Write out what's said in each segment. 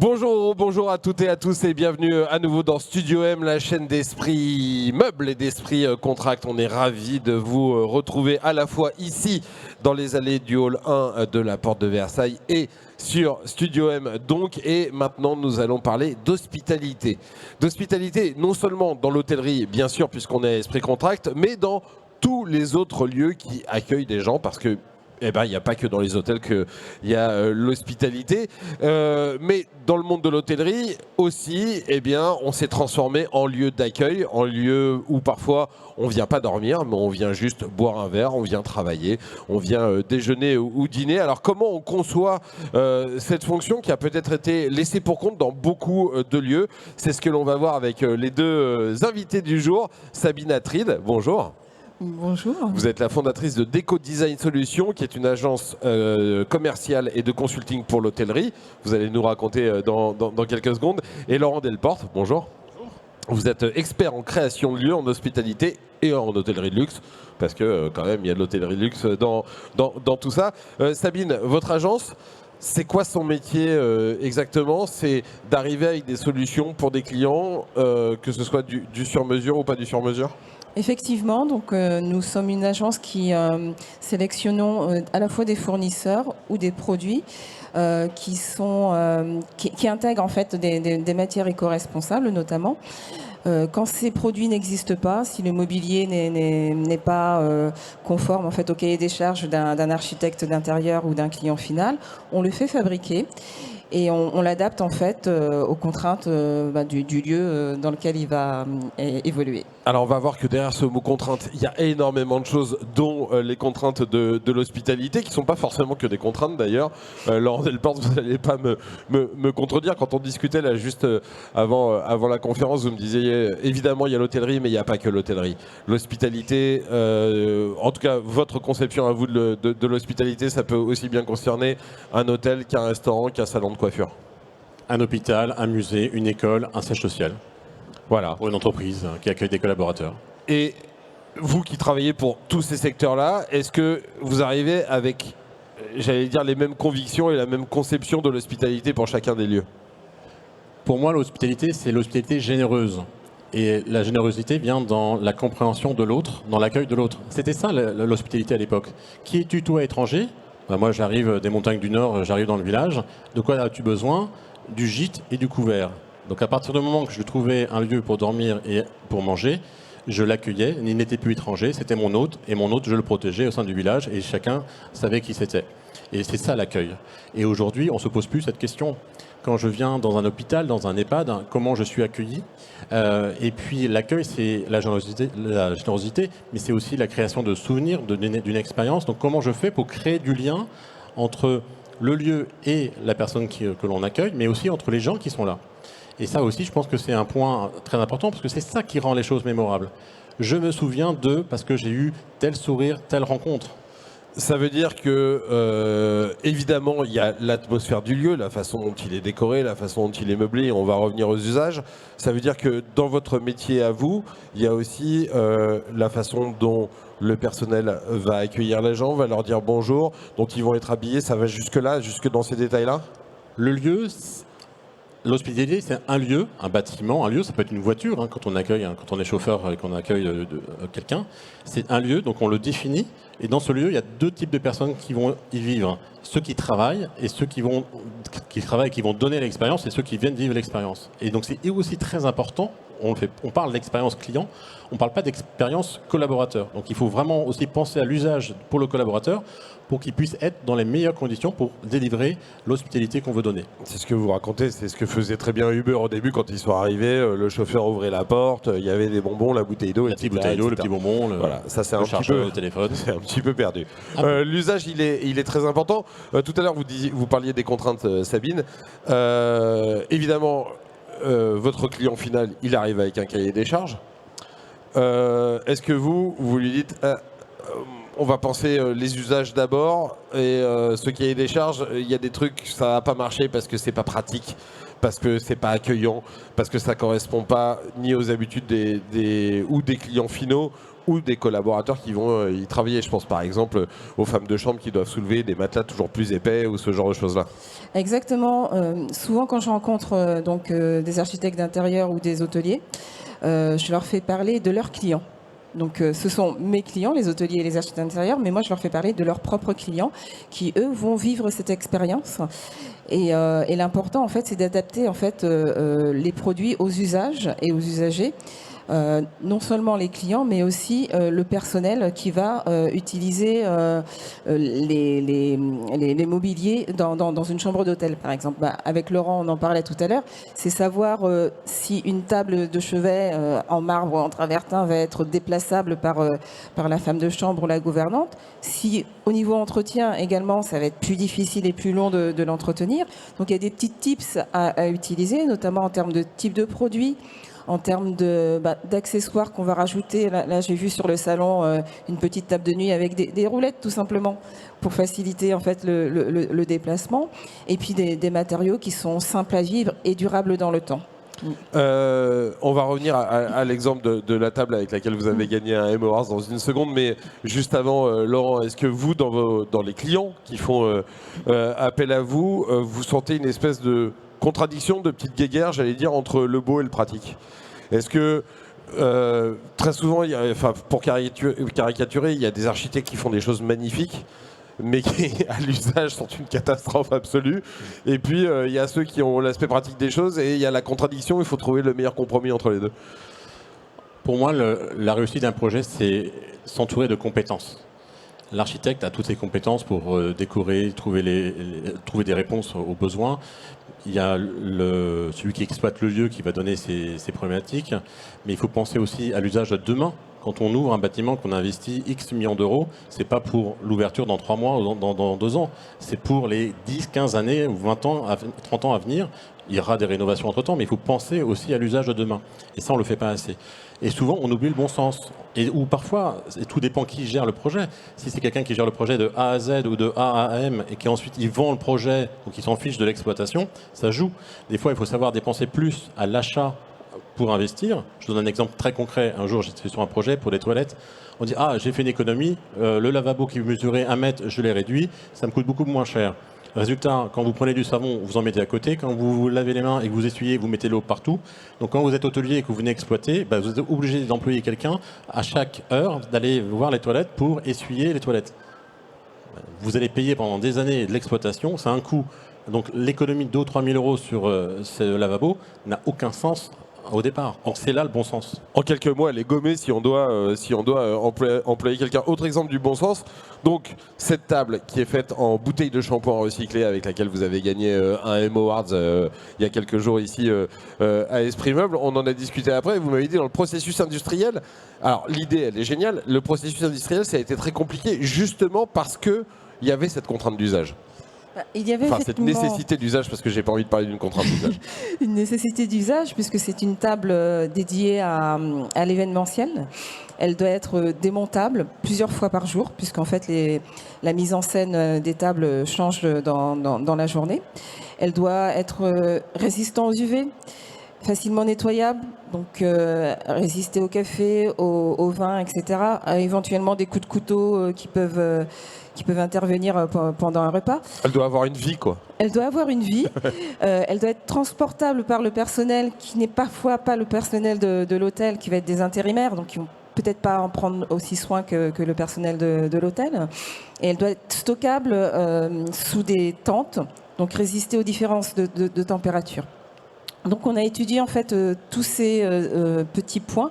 Bonjour à toutes et à tous et bienvenue à nouveau dans Studio M, la chaîne d'Esprit Meubles et d'Esprit Contract. On est ravis de vous retrouver à la fois ici dans les allées du hall 1 de la porte de Versailles et sur Studio M donc. Et maintenant nous allons parler d'hospitalité. D'hospitalité non seulement dans l'hôtellerie bien sûr puisqu'on est Esprit Contract, mais dans tous les autres lieux qui accueillent des gens parce que il n'y a pas que dans les hôtels qu'il y a l'hospitalité. Mais dans le monde de l'hôtellerie aussi, on s'est transformé en lieu d'accueil, en lieu où parfois on ne vient pas dormir, mais on vient juste boire un verre, on vient travailler, on vient déjeuner ou dîner. Alors comment on conçoit cette fonction qui a peut-être été laissée pour compte dans beaucoup de lieux? C'est ce que l'on va voir avec les deux invités du jour. Sabine Atride, bonjour. Bonjour. Vous êtes la fondatrice de Déco Design Solutions, qui est une agence commerciale et de consulting pour l'hôtellerie. Vous allez nous raconter dans quelques secondes. Et Laurent Delporte, bonjour. Bonjour. Vous êtes expert en création de lieux, en hospitalité et en hôtellerie de luxe, parce que quand même, il y a de l'hôtellerie de luxe dans tout ça. Sabine, votre agence, c'est quoi son métier exactement? C'est d'arriver avec des solutions pour des clients, que ce soit du sur-mesure ou pas du sur-mesure? Effectivement, donc nous sommes une agence qui sélectionnons à la fois des fournisseurs ou des produits qui intègrent en fait des matières éco-responsables notamment. Quand ces produits n'existent pas, si le mobilier n'est pas conforme en fait au cahier des charges d'un architecte d'intérieur ou d'un client final, on le fait fabriquer. Et on l'adapte en fait aux contraintes du lieu dans lequel il va évoluer. Alors on va voir que derrière ce mot contrainte, il y a énormément de choses, dont les contraintes de l'hospitalité, qui ne sont pas forcément que des contraintes d'ailleurs. Laurent Delporte, vous n'allez pas me contredire. Quand on discutait là juste avant la conférence, vous me disiez évidemment il y a l'hôtellerie, mais il n'y a pas que l'hôtellerie. L'hospitalité, en tout cas votre conception à vous de l'hospitalité, ça peut aussi bien concerner un hôtel qu'un restaurant, qu'un salon de coiffure. Un hôpital, un musée, une école, un siège social. Voilà. Pour une entreprise qui accueille des collaborateurs. Et vous qui travaillez pour tous ces secteurs-là, est-ce que vous arrivez avec, j'allais dire, les mêmes convictions et la même conception de l'hospitalité pour chacun des lieux? Pour moi, l'hospitalité, c'est l'hospitalité généreuse. Et la générosité vient dans la compréhension de l'autre, dans l'accueil de l'autre. C'était ça l'hospitalité à l'époque. Qui es-tu toi étranger? Moi, j'arrive des montagnes du Nord, j'arrive dans le village. De quoi as-tu besoin? Du gîte et du couvert. Donc à partir du moment que je trouvais un lieu pour dormir et pour manger, je l'accueillais, il n'était plus étranger, c'était mon hôte, et mon hôte, je le protégeais au sein du village, et chacun savait qui c'était. Et c'est ça l'accueil. Et aujourd'hui, on ne se pose plus cette question. Quand je viens dans un hôpital, dans un EHPAD, comment je suis accueilli? Et puis l'accueil, c'est la générosité, mais c'est aussi la création de souvenirs, d'une expérience. Donc comment je fais pour créer du lien entre le lieu et la personne que l'on accueille, mais aussi entre les gens qui sont là. Et ça aussi, je pense que c'est un point très important, parce que c'est ça qui rend les choses mémorables. Je me souviens parce que j'ai eu tel sourire, telle rencontre. Ça veut dire que, évidemment, il y a l'atmosphère du lieu, la façon dont il est décoré, la façon dont il est meublé, on va revenir aux usages. Ça veut dire que dans votre métier à vous, il y a aussi la façon dont le personnel va accueillir les gens, va leur dire bonjour, dont ils vont être habillés, ça va jusque-là, jusque dans ces détails-là? Le lieu... L'hospitalité, c'est un lieu, un bâtiment, un lieu, ça peut être une voiture, quand on accueille, quand on est chauffeur et qu'on accueille quelqu'un. C'est un lieu, donc on le définit. Et dans ce lieu, il y a deux types de personnes qui vont y vivre. Ceux qui travaillent et ceux qui travaillent et qui vont donner l'expérience et ceux qui viennent vivre l'expérience. Et donc c'est aussi très important, on parle d'expérience client, on ne parle pas d'expérience collaborateur. Donc il faut vraiment aussi penser à l'usage pour le collaborateur pour qu'il puisse être dans les meilleures conditions pour délivrer l'hospitalité qu'on veut donner. C'est ce que vous racontez, c'est ce que faisait très bien Uber au début quand ils sont arrivés. Le chauffeur ouvrait la porte, il y avait des bonbons, la bouteille d'eau, la petite bouteille d'eau, le petit bonbon, voilà, ça c'est le chargeur, le téléphone. C'est un petit peu perdu. L'usage, il est très important. Tout à l'heure, vous parliez des contraintes, Sabine. Évidemment, votre client final, il arrive avec un cahier des charges. Est-ce que vous lui dites on va penser les usages d'abord et ce cahier des charges, il y a des trucs, ça va pas marcher parce que c'est pas pratique, parce que c'est pas accueillant, parce que ça correspond pas ni aux habitudes des clients finaux ou des collaborateurs qui vont y travailler. Je pense par exemple aux femmes de chambre qui doivent soulever des matelas toujours plus épais ou ce genre de choses-là. Exactement. Souvent, quand je rencontre des architectes d'intérieur ou des hôteliers, je leur fais parler de leurs clients. Donc, ce sont mes clients, les hôteliers et les architectes d'intérieur, mais moi, je leur fais parler de leurs propres clients qui, eux, vont vivre cette expérience. Et l'important, en fait, c'est d'adapter en fait, les produits aux usages et aux usagers. Non seulement les clients, mais aussi le personnel qui va utiliser les mobiliers dans une chambre d'hôtel, par exemple. Avec Laurent, on en parlait tout à l'heure, c'est savoir si une table de chevet en marbre ou en travertin va être déplaçable par la femme de chambre ou la gouvernante. Si au niveau entretien également, ça va être plus difficile et plus long de l'entretenir. Donc il y a des petits tips à utiliser, notamment en termes de type de produit, en termes d'accessoires qu'on va rajouter. Là j'ai vu sur le salon une petite table de nuit avec des roulettes tout simplement pour faciliter en fait le déplacement. Et puis des matériaux qui sont simples à vivre et durables dans le temps. On va revenir à l'exemple de la table avec laquelle vous avez gagné un Emma Awards dans une seconde, mais juste avant, Laurent, est-ce que vous, dans les clients qui font appel à vous, vous sentez une espèce de contradiction, de petite guéguerre, j'allais dire, entre le beau et le pratique? Est-ce que très souvent, pour caricaturer, il y a des architectes qui font des choses magnifiques, mais qui à l'usage sont une catastrophe absolue. Et puis il y a ceux qui ont l'aspect pratique des choses et il y a la contradiction, il faut trouver le meilleur compromis entre les deux. Pour moi, la réussite d'un projet, c'est s'entourer de compétences. L'architecte a toutes ses compétences pour décorer, trouver des réponses aux besoins. Il y a celui qui exploite le lieu qui va donner ses problématiques, mais il faut penser aussi à l'usage de demain. Quand on ouvre un bâtiment, qu'on investit X millions d'euros, c'est pas pour l'ouverture dans 3 mois ou dans 2 ans. C'est pour les 10, 15 années ou 20 ans, 30 ans à venir. Il y aura des rénovations entre-temps, mais il faut penser aussi à l'usage de demain. Et ça, on le fait pas assez. Et souvent, on oublie le bon sens. Ou parfois, tout dépend qui gère le projet. Si c'est quelqu'un qui gère le projet de A à Z ou de A à M et qui ensuite il vend le projet ou qui s'en fiche de l'exploitation, ça joue. Des fois, il faut savoir dépenser plus à l'achat pour investir. Je donne un exemple très concret. Un jour, j'étais sur un projet pour des toilettes. On dit « Ah, j'ai fait une économie. Le lavabo qui mesurait 1 mètre, je l'ai réduit. Ça me coûte beaucoup moins cher. » Résultat, quand vous prenez du savon, vous en mettez à côté. Quand vous vous lavez les mains et que vous essuyez, vous mettez l'eau partout. Donc quand vous êtes hôtelier et que vous venez exploiter, vous êtes obligé d'employer quelqu'un à chaque heure d'aller voir les toilettes pour essuyer les toilettes. Vous allez payer pendant des années de l'exploitation, c'est un coût. Donc l'économie de 2 ou 3 000 euros sur ce lavabo n'a aucun sens au départ. Donc c'est là le bon sens. En quelques mots, elle est gommée si on doit employer quelqu'un. Autre exemple du bon sens, donc cette table qui est faite en bouteille de shampoing recyclée avec laquelle vous avez gagné un Emma Awards il y a quelques jours ici à Esprit Meuble, on en a discuté après, vous m'avez dit dans le processus industriel, alors l'idée elle est géniale, le processus industriel ça a été très compliqué justement parce qu'il y avait cette contrainte d'usage. Il y avait cette nécessité d'usage, parce que j'ai pas envie de parler d'une contrainte d'usage. Une nécessité d'usage, puisque c'est une table dédiée à l'événementiel. Elle doit être démontable plusieurs fois par jour, puisqu'en fait la mise en scène des tables change dans la journée. Elle doit être résistante aux UV, facilement nettoyable, donc résister au café, au vin, etc. Éventuellement des coups de couteau qui peuvent intervenir pendant un repas. Elle doit avoir une vie, quoi. Elle doit avoir une vie. Elle doit être transportable par le personnel qui n'est parfois pas le personnel de l'hôtel, qui va être des intérimaires, donc qui vont peut-être pas en prendre aussi soin que le personnel de l'hôtel. Et elle doit être stockable sous des tentes, donc résister aux différences de température. Donc on a étudié en fait tous ces petits points.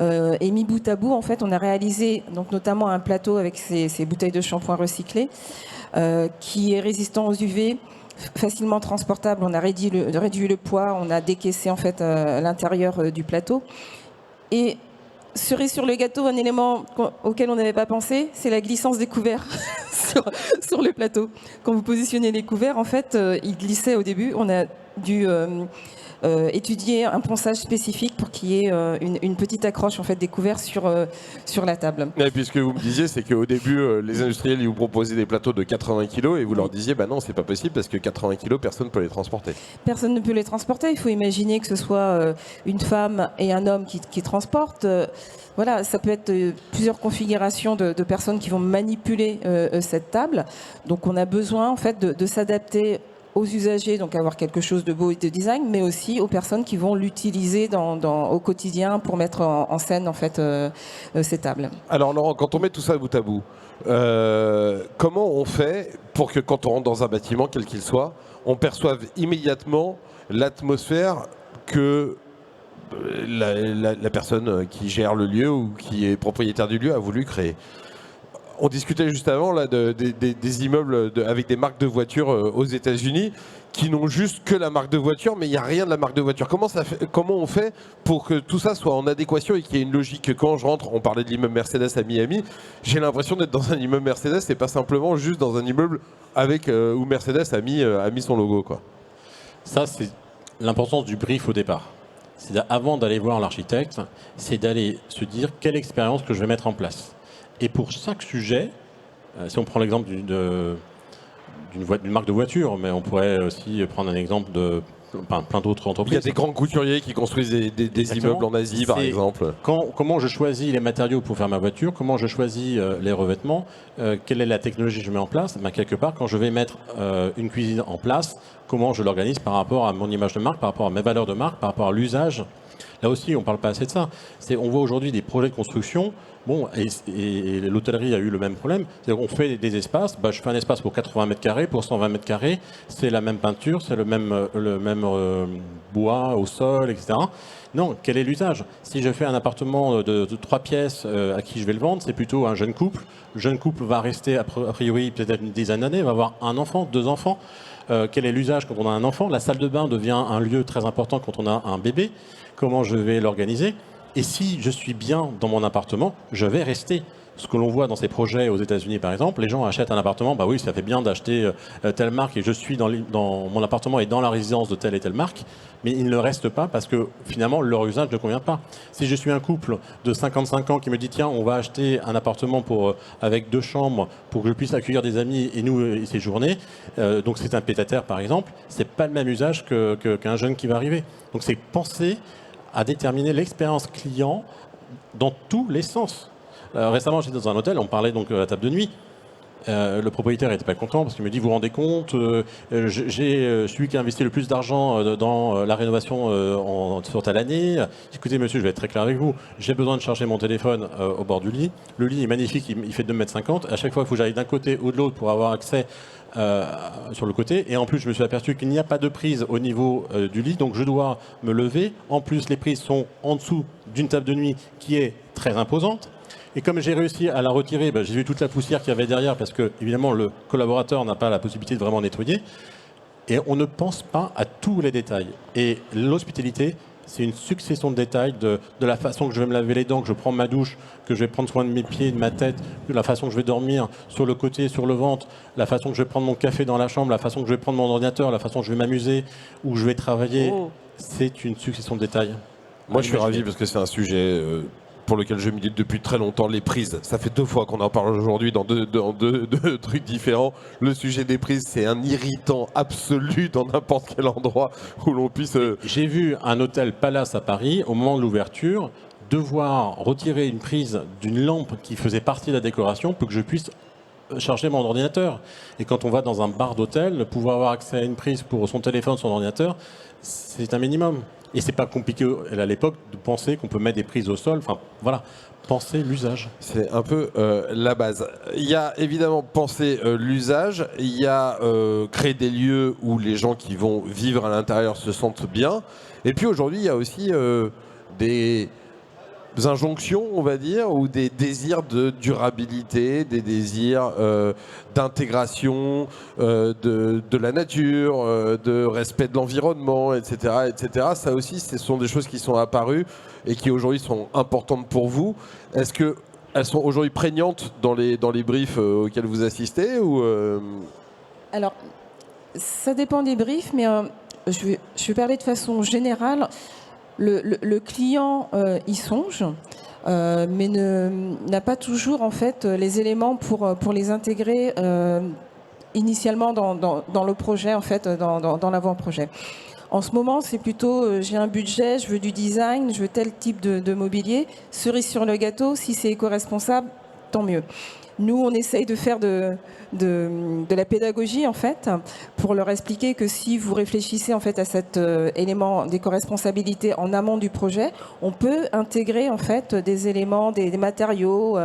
Et mis bout à bout, en fait, on a réalisé donc notamment un plateau avec ces bouteilles de shampoing recyclées qui est résistant aux UV, facilement transportable. On a réduit le poids, on a décaissé en fait l'intérieur du plateau. Et cerise sur le gâteau, un élément auquel on n'avait pas pensé, c'est la glissance des couverts sur le plateau. Quand vous positionnez les couverts, en fait, ils glissaient au début. On a dû étudier un ponçage spécifique pour qu'il y ait une petite accroche en fait des couverts sur la table. Et puis ce que vous me disiez, c'est qu'au début, les industriels ils vous proposaient des plateaux de 80 kg et vous leur disiez bah non, c'est pas possible parce que 80 kg, personne ne peut les transporter. Personne ne peut les transporter. Il faut imaginer que ce soit une femme et un homme qui transportent. Voilà, ça peut être plusieurs configurations de personnes qui vont manipuler cette table. Donc on a besoin en fait de s'adapter aux usagers, donc avoir quelque chose de beau et de design, mais aussi aux personnes qui vont l'utiliser au quotidien pour mettre en scène en fait ces tables. Alors Laurent, quand on met tout ça bout à bout, comment on fait pour que quand on rentre dans un bâtiment, quel qu'il soit, on perçoive immédiatement l'atmosphère que la personne qui gère le lieu ou qui est propriétaire du lieu a voulu créer? On discutait juste avant là, des immeubles avec des marques de voitures aux États-Unis qui n'ont juste que la marque de voiture, mais il n'y a rien de la marque de voiture. Comment on fait pour que tout ça soit en adéquation et qu'il y ait une logique que quand je rentre, on parlait de l'immeuble Mercedes à Miami, j'ai l'impression d'être dans un immeuble Mercedes et pas simplement juste dans un immeuble avec où Mercedes a mis son logo, quoi. Ça, c'est l'importance du brief au départ. C'est-à-dire, avant d'aller voir l'architecte, c'est d'aller se dire quelle expérience que je vais mettre en place. Et pour chaque sujet, si on prend l'exemple d'une marque de voiture, mais on pourrait aussi prendre un exemple de plein d'autres entreprises. Il y a des grands couturiers qui construisent des immeubles en Asie, par exemple. Comment je choisis les matériaux pour faire ma voiture, comment je choisis les revêtements, quelle est la technologie que je mets en place. Quelque part, quand je vais mettre une cuisine en place, comment je l'organise par rapport à mon image de marque, par rapport à mes valeurs de marque, par rapport à l'usage. Là aussi, on ne parle pas assez de ça. On voit aujourd'hui des projets de construction. Bon, et l'hôtellerie a eu le même problème. On fait des espaces. Je fais un espace pour 80 mètres carrés, pour 120 mètres carrés. C'est la même peinture, c'est le même bois au sol, etc. Non, quel est l'usage? Si je fais un appartement de 3 pièces à qui je vais le vendre, c'est plutôt un jeune couple. Le jeune couple va rester a priori peut-être une dizaine d'années, va avoir un enfant, 2 enfants. Quel est l'usage quand on a un enfant? La salle de bain devient un lieu très important quand on a un bébé. Comment je vais l'organiser? Et si je suis bien dans mon appartement, je vais rester. Ce que l'on voit dans ces projets aux États-Unis, par exemple, les gens achètent un appartement. Bah oui, ça fait bien d'acheter telle marque et je suis dans mon appartement et dans la résidence de telle et telle marque, mais ils ne restent pas parce que finalement leur usage ne convient pas. Si je suis un couple de 55 ans qui me dit tiens, on va acheter un appartement avec 2 chambres pour que je puisse accueillir des amis et nous séjourner, donc c'est un pied-à-terre par exemple, c'est pas le même usage qu'un jeune qui va arriver. Donc c'est penser à déterminer l'expérience client dans tous les sens. Récemment, j'étais dans un hôtel, on parlait donc à la table de nuit. Le propriétaire n'était pas content parce qu'il me dit, vous vous rendez compte, j'ai celui qui a investi le plus d'argent dans la rénovation sur telle année. Écoutez monsieur, je vais être très clair avec vous, j'ai besoin de charger mon téléphone au bord du lit. Le lit est magnifique, il fait 2,50 m. À chaque fois, il faut que j'aille d'un côté ou de l'autre pour avoir accès sur le côté. Et en plus, je me suis aperçu qu'il n'y a pas de prise au niveau du lit, donc je dois me lever. En plus, les prises sont en dessous d'une table de nuit qui est très imposante. Et comme j'ai réussi à la retirer, j'ai vu toute la poussière qu'il y avait derrière parce que, évidemment, le collaborateur n'a pas la possibilité de vraiment nettoyer. Et on ne pense pas à tous les détails. Et l'hospitalité, c'est une succession de détails de la façon que je vais me laver les dents, que je prends ma douche, que je vais prendre soin de mes pieds, de ma tête, de la façon que je vais dormir sur le côté, sur le ventre, la façon que je vais prendre mon café dans la chambre, la façon que je vais prendre mon ordinateur, la façon que je vais m'amuser, où je vais travailler. C'est une succession de détails. Moi, je suis ravi parce que c'est un sujet pour lequel je milite depuis très longtemps, les prises. Ça fait 2 fois qu'on en parle aujourd'hui dans deux trucs différents. Le sujet des prises, c'est un irritant absolu dans n'importe quel endroit où l'on puisse... J'ai vu un hôtel Palace à Paris, au moment de l'ouverture, devoir retirer une prise d'une lampe qui faisait partie de la décoration pour que je puisse charger mon ordinateur. Et quand on va dans un bar d'hôtel, pouvoir avoir accès à une prise pour son téléphone, son ordinateur, c'est un minimum. Et c'est pas compliqué à l'époque de penser qu'on peut mettre des prises au sol. Enfin, voilà, penser l'usage. C'est un peu la base. Il y a évidemment penser l'usage. Il y a créer des lieux où les gens qui vont vivre à l'intérieur se sentent bien. Et puis aujourd'hui, il y a aussi des injonctions, on va dire, ou des désirs de durabilité, des désirs d'intégration de la nature, de respect de l'environnement, etc., etc. Ça aussi, ce sont des choses qui sont apparues et qui aujourd'hui sont importantes pour vous. Est-ce qu'elles sont aujourd'hui prégnantes dans les briefs auxquels vous assistez ou Alors, ça dépend des briefs, mais je vais parler de façon générale. Le client y songe, mais n'a pas toujours en fait les éléments pour les intégrer initialement dans le projet, en fait, dans l'avant-projet. En ce moment, c'est plutôt j'ai un budget, je veux du design, je veux tel type de mobilier. Cerise sur le gâteau, si c'est éco-responsable, tant mieux. Nous, on essaye de faire de la pédagogie, en fait, pour leur expliquer que si vous réfléchissez en fait à cet élément d'éco-responsabilité en amont du projet, on peut intégrer en fait des éléments, des matériaux,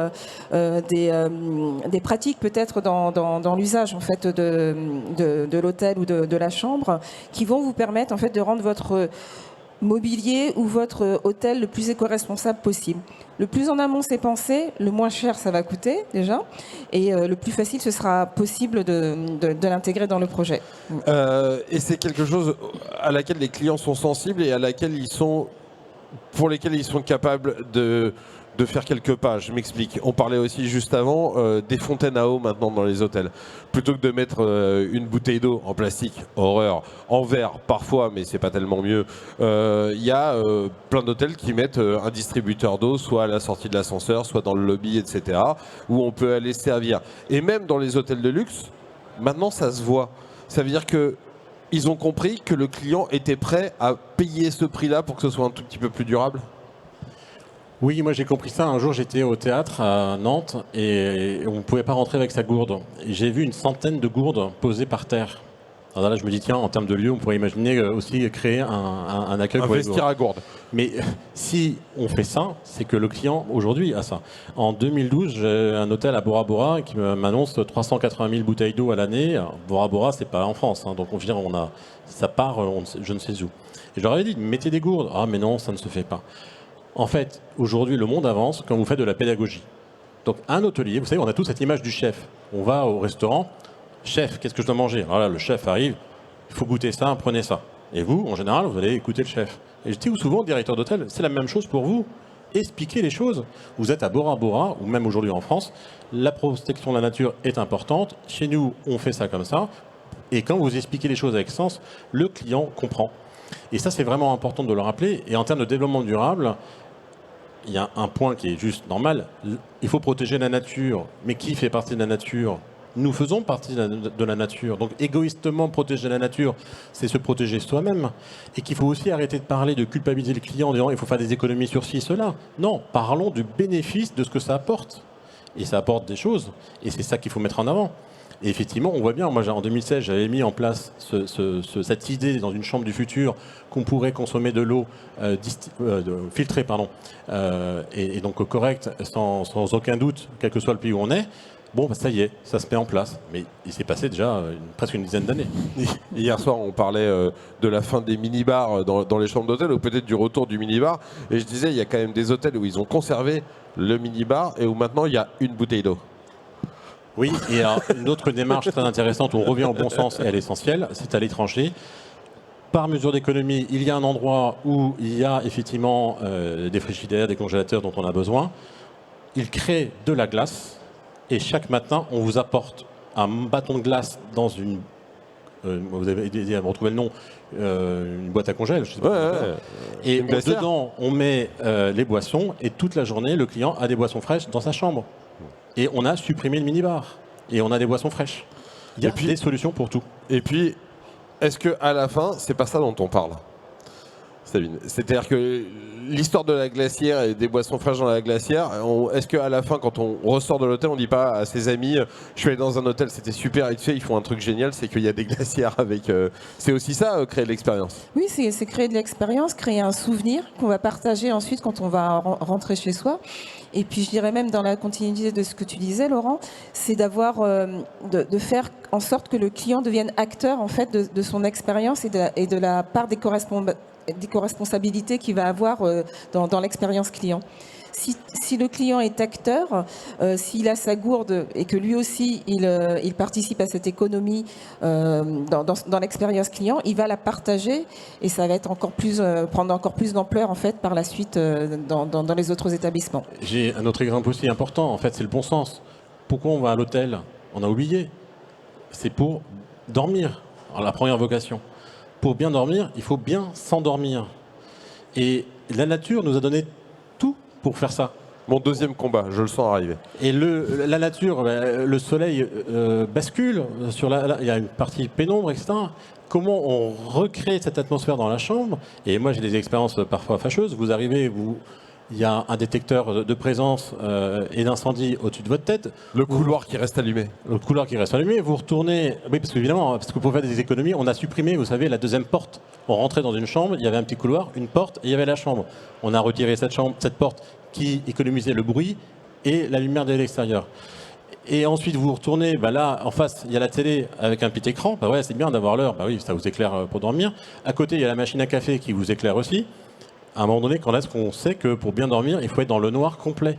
des pratiques peut-être dans l'usage en fait de l'hôtel ou de la chambre, qui vont vous permettre en fait de rendre votre mobilier ou votre hôtel le plus éco-responsable possible. Le plus en amont c'est pensé, le moins cher ça va coûter déjà, et le plus facile ce sera possible de l'intégrer dans le projet. Et c'est quelque chose à laquelle les clients sont sensibles et pour lesquels ils sont capables de faire quelques pas. Je m'explique. On parlait aussi juste avant des fontaines à eau maintenant dans les hôtels. Plutôt que de mettre une bouteille d'eau en plastique, horreur, en verre parfois, mais c'est pas tellement mieux. Il y a plein d'hôtels qui mettent un distributeur d'eau, soit à la sortie de l'ascenseur, soit dans le lobby, etc., où on peut aller se servir. Et même dans les hôtels de luxe, maintenant ça se voit. Ça veut dire que ils ont compris que le client était prêt à payer ce prix-là pour que ce soit un tout petit peu plus durable. Oui, moi j'ai compris ça. Un jour j'étais au théâtre à Nantes et on ne pouvait pas rentrer avec sa gourde. Et j'ai vu une centaine de gourdes posées par terre. Alors là je me dis tiens, en termes de lieu, on pourrait imaginer aussi créer un accueil pour les gourdes. Investir à gourde. Mais si on fait ça, c'est que le client aujourd'hui a ça. En 2012, j'ai un hôtel à Bora Bora qui m'annonce 380 000 bouteilles d'eau à l'année. Bora Bora, c'est pas en France, hein, donc ça part, je ne sais où. Et je leur avais dit mettez des gourdes. Ah mais non, ça ne se fait pas. En fait, aujourd'hui, le monde avance quand vous faites de la pédagogie. Donc, un hôtelier, vous savez, on a tous cette image du chef. On va au restaurant, chef, qu'est-ce que je dois manger? Voilà, le chef arrive, il faut goûter ça, prenez ça. Et vous, en général, vous allez écouter le chef. Et je dis souvent, directeur d'hôtel, c'est la même chose pour vous. Expliquez les choses. Vous êtes à Bora Bora, ou même aujourd'hui en France, la protection de la nature est importante. Chez nous, on fait ça comme ça. Et quand vous expliquez les choses avec sens, le client comprend. Et ça, c'est vraiment important de le rappeler. Et en termes de développement durable, il y a un point qui est juste normal. Il faut protéger la nature. Mais qui fait partie de la nature? Nous faisons partie de la nature. Donc égoïstement, protéger la nature, c'est se protéger soi-même. Et qu'il faut aussi arrêter de parler de culpabiliser le client en disant il faut faire des économies sur ci, cela. Non, parlons du bénéfice de ce que ça apporte. Et ça apporte des choses. Et c'est ça qu'il faut mettre en avant. Et effectivement, on voit bien, moi en 2016, j'avais mis en place cette idée dans une chambre du futur qu'on pourrait consommer de l'eau filtrée, et donc correcte, sans aucun doute, quel que soit le pays où on est. Bon, bah, ça y est, ça se met en place. Mais il s'est passé déjà presque une dizaine d'années. Hier soir, on parlait de la fin des minibars dans les chambres d'hôtel, ou peut-être du retour du minibar. Et je disais, il y a quand même des hôtels où ils ont conservé le minibar et où maintenant il y a une bouteille d'eau. Oui, et alors, une autre démarche très intéressante, où on revient au bon sens et à l'essentiel, c'est à l'étranger. Par mesure d'économie, il y a un endroit où il y a effectivement des frigidaires, des congélateurs dont on a besoin. Ils créent de la glace et chaque matin, on vous apporte un bâton de glace dans une... vous avez aidé à me retrouver le nom, une boîte à congèle, je sais pas. Ouais. Et dedans, on met les boissons et toute la journée, le client a des boissons fraîches dans sa chambre. Et on a supprimé le minibar. Et on a des boissons fraîches. Il y a des solutions pour tout. Et puis, est-ce qu'à la fin, c'est pas ça dont on parle, Sabine? C'est-à-dire que l'histoire de la glacière et des boissons fraîches dans la glacière, est-ce qu'à la fin, quand on ressort de l'hôtel, on dit pas à ses amis je suis allé dans un hôtel, c'était super, et tu sais, ils font un truc génial, c'est qu'il y a des glacières avec... C'est aussi ça, créer de l'expérience? Oui, c'est créer de l'expérience, créer un souvenir qu'on va partager ensuite quand on va rentrer chez soi. Et puis je dirais même dans la continuité de ce que tu disais, Laurent, c'est d'avoir, de faire en sorte que le client devienne acteur en fait de son expérience et de la part d'éco-responsabilité qu'il va avoir dans l'expérience client. Si le client est acteur, s'il a sa gourde et que lui aussi il participe à cette économie dans l'expérience client, il va la partager et ça va être prendre encore plus d'ampleur en fait par la suite dans les autres établissements. J'ai un autre exemple aussi important, en fait, c'est le bon sens. Pourquoi on va à l'hôtel? On a oublié. C'est pour dormir. Alors, la première vocation. pour bien dormir, il faut bien s'endormir. Et la nature nous a donné tout pour faire ça. Mon deuxième combat, je le sens arriver. Et la nature, le soleil bascule, il y a une partie pénombre, etc. Comment on recrée cette atmosphère dans la chambre? Et moi j'ai des expériences parfois fâcheuses. Vous arrivez, il y a un détecteur de présence et d'incendie au-dessus de votre tête. Le couloir qui reste allumé. Le couloir qui reste allumé, vous retournez. Oui, parce qu'évidemment, parce que pour faire des économies, on a supprimé, vous savez, la deuxième porte. On rentrait dans une chambre, il y avait un petit couloir, une porte, et il y avait la chambre. On a retiré cette porte qui économisait le bruit et la lumière de l'extérieur. Et ensuite, vous retournez, là, en face, il y a la télé avec un petit écran. Ouais, c'est bien d'avoir l'heure, oui, ça vous éclaire pour dormir. À côté, il y a la machine à café qui vous éclaire aussi. À un moment donné, quand est-ce qu'on sait que pour bien dormir, il faut être dans le noir complet?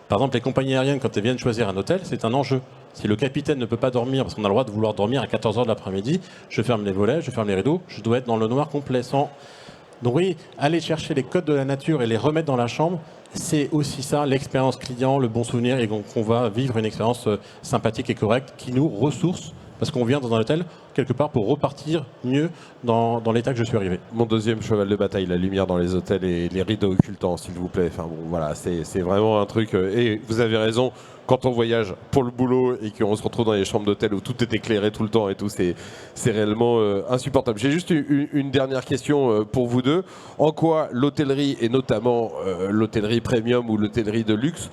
Par exemple, les compagnies aériennes, quand elles viennent choisir un hôtel, c'est un enjeu. Si le capitaine ne peut pas dormir, parce qu'on a le droit de vouloir dormir à 14h de l'après-midi, je ferme les volets, je ferme les rideaux, je dois être dans le noir complet. Donc oui, aller chercher les codes de la nature et les remettre dans la chambre, c'est aussi ça, l'expérience client, le bon souvenir, et qu'on va vivre une expérience sympathique et correcte qui nous ressource, parce qu'on vient dans un hôtel quelque part pour repartir mieux dans l'état que je suis arrivé. Mon deuxième cheval de bataille, la lumière dans les hôtels et les rideaux occultants, s'il vous plaît. Enfin bon, voilà, c'est vraiment un truc. Et vous avez raison, quand on voyage pour le boulot et qu'on se retrouve dans les chambres d'hôtel où tout est éclairé tout le temps et tout, c'est réellement insupportable. J'ai juste une dernière question pour vous deux. En quoi l'hôtellerie, et notamment l'hôtellerie premium ou l'hôtellerie de luxe,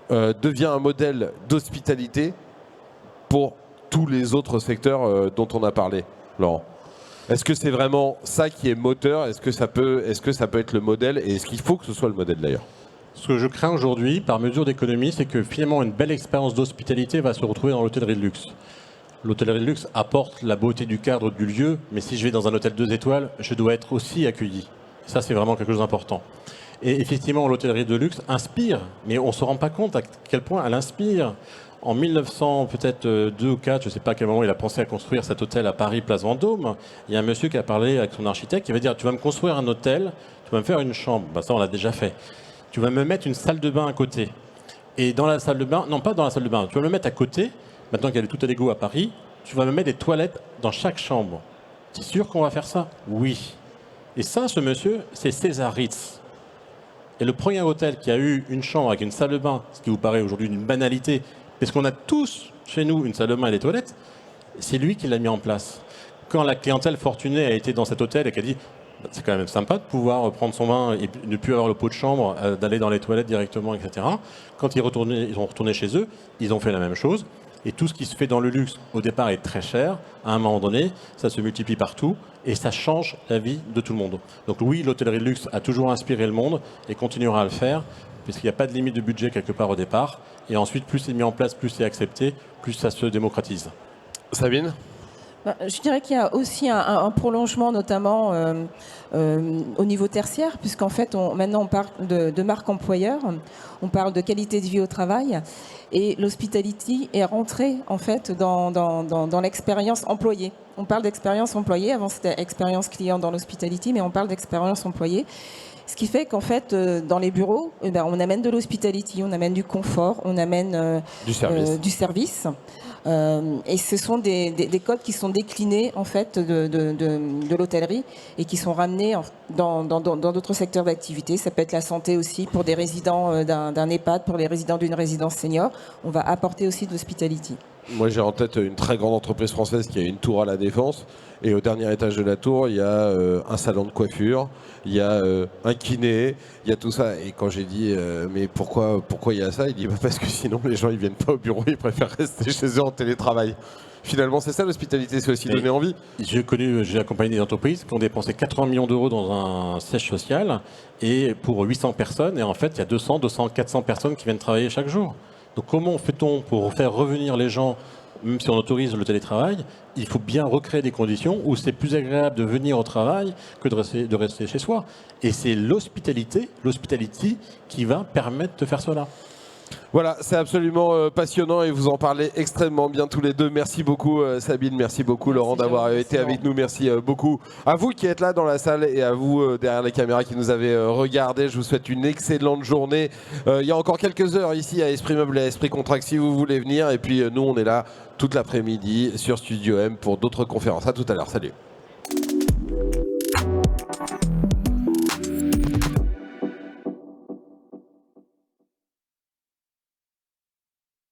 devient un modèle d'hospitalité pour tous les autres secteurs dont on a parlé, Laurent? Est-ce que c'est vraiment ça qui est moteur? Est-ce que ça peut être le modèle? Et est-ce qu'il faut que ce soit le modèle d'ailleurs? Ce que je crains aujourd'hui, par mesure d'économie, c'est que finalement une belle expérience d'hospitalité va se retrouver dans l'hôtellerie de luxe. L'hôtellerie de luxe apporte la beauté du cadre du lieu, mais si je vais dans un hôtel 2 étoiles, je dois être aussi accueilli. Ça, c'est vraiment quelque chose d'important. Et effectivement, l'hôtellerie de luxe inspire, mais on ne se rend pas compte à quel point elle inspire. En 1900, peut-être 2 ou 4, je ne sais pas à quel moment il a pensé à construire cet hôtel à Paris, place Vendôme. Il y a un monsieur qui a parlé avec son architecte, qui va dire: tu vas me construire un hôtel, tu vas me faire une chambre. Ça, on l'a déjà fait. Tu vas me mettre une salle de bain à côté. Et dans la salle de bain, non pas dans la salle de bain, tu vas me mettre à côté, maintenant qu'il y a tout à l'égo à Paris, tu vas me mettre des toilettes dans chaque chambre. Tu es sûr qu'on va faire ça? Oui. Et ça, ce monsieur, c'est César Ritz. Et le premier hôtel qui a eu une chambre avec une salle de bain, ce qui vous paraît aujourd'hui une banalité, parce qu'on a tous chez nous une salle de bain et des toilettes, c'est lui qui l'a mis en place. Quand la clientèle fortunée a été dans cet hôtel et qu'elle a dit: c'est quand même sympa de pouvoir prendre son bain et ne plus avoir le pot de chambre, d'aller dans les toilettes directement, etc. Quand ils ont retourné chez eux, ils ont fait la même chose. Et tout ce qui se fait dans le luxe, au départ, est très cher. À un moment donné, ça se multiplie partout et ça change la vie de tout le monde. Donc oui, l'hôtellerie de luxe a toujours inspiré le monde et continuera à le faire, puisqu'il n'y a pas de limite de budget quelque part au départ. Et ensuite, plus c'est mis en place, plus c'est accepté, plus ça se démocratise. Sabine? Je dirais qu'il y a aussi un prolongement, notamment au niveau tertiaire, puisqu'en fait, maintenant on parle de marque employeur, on parle de qualité de vie au travail, et l'hospitality est rentrée en fait dans l'expérience employée. On parle d'expérience employée, avant c'était expérience client dans l'hospitality, mais on parle d'expérience employée. Ce qui fait qu'en fait, dans les bureaux, on amène de l'hospitality, on amène du confort, on amène du service. Et ce sont des codes qui sont déclinés en fait de l'hôtellerie et qui sont ramenés dans d'autres secteurs d'activité. Ça peut être la santé aussi pour des résidents d'un EHPAD, pour les résidents d'une résidence senior. On va apporter aussi de l'hospitality. Moi, j'ai en tête une très grande entreprise française qui a une tour à la Défense. Et au dernier étage de la tour, il y a un salon de coiffure, il y a un kiné, il y a tout ça. Et quand j'ai dit mais pourquoi il y a ça, il dit parce que sinon les gens ils viennent pas au bureau, ils préfèrent rester chez eux en télétravail. Finalement, c'est ça l'hospitalité, c'est aussi donner envie. J'ai accompagné des entreprises qui ont dépensé 80 millions d'euros dans un siège social et pour 800 personnes. Et en fait, il y a 200, 400 personnes qui viennent travailler chaque jour. Donc comment fait-on pour faire revenir les gens, même si on autorise le télétravail? Il faut bien recréer des conditions où c'est plus agréable de venir au travail que de rester chez soi. Et c'est l'hospitalité qui va permettre de faire cela. Voilà, c'est absolument passionnant et vous en parlez extrêmement bien tous les deux. Merci beaucoup Sabine, merci beaucoup Laurent d'avoir été avec nous. Merci beaucoup à vous qui êtes là dans la salle et à vous derrière les caméras qui nous avez regardé. Je vous souhaite une excellente journée. Il y a encore quelques heures ici à Esprit Meuble et à Esprit Contract si vous voulez venir. Et puis nous on est là toute l'après-midi sur Studio M pour d'autres conférences. À tout à l'heure, salut.